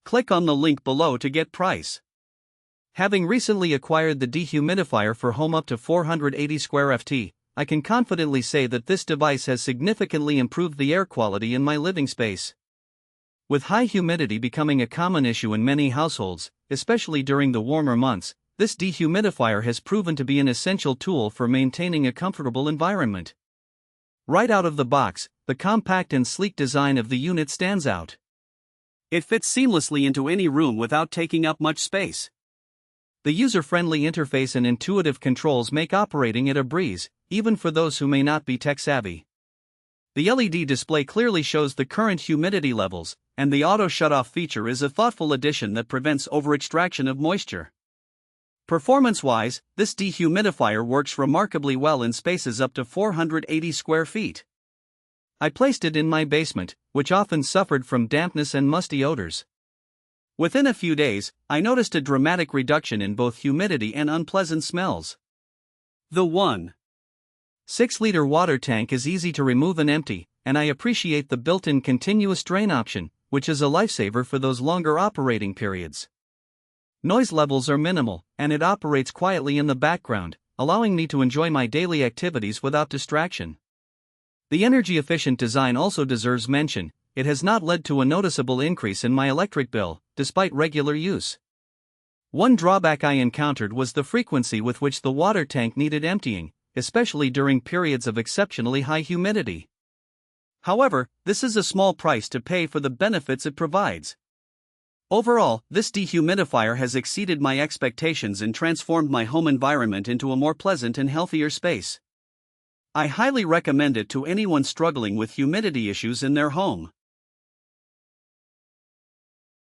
Click on the link below to get price. Having recently acquired the dehumidifier for home up to 480 Sq.ft, I can confidently say that this device has significantly improved the air quality in my living space. With high humidity becoming a common issue in many households, especially during the warmer months, this dehumidifier has proven to be an essential tool for maintaining a comfortable environment. Right out of the box, the compact and sleek design of the unit stands out. It fits seamlessly into any room without taking up much space. The user-friendly interface and intuitive controls make operating it a breeze, even for those who may not be tech-savvy. The LED display clearly shows the current humidity levels, and the auto shut-off feature is a thoughtful addition that prevents over-extraction of moisture. Performance-wise, this dehumidifier works remarkably well in spaces up to 480 square feet. I placed it in my basement, which often suffered from dampness and musty odors. Within a few days, I noticed a dramatic reduction in both humidity and unpleasant smells. The 1.6-liter water tank is easy to remove and empty, and I appreciate the built-in continuous drain option, which is a lifesaver for those longer operating periods. Noise levels are minimal, and it operates quietly in the background, allowing me to enjoy my daily activities without distraction. The energy-efficient design also deserves mention. It has not led to a noticeable increase in my electric bill, despite regular use. One drawback I encountered was the frequency with which the water tank needed emptying, especially during periods of exceptionally high humidity. However, this is a small price to pay for the benefits it provides. Overall, this dehumidifier has exceeded my expectations and transformed my home environment into a more pleasant and healthier space. I highly recommend it to anyone struggling with humidity issues in their home.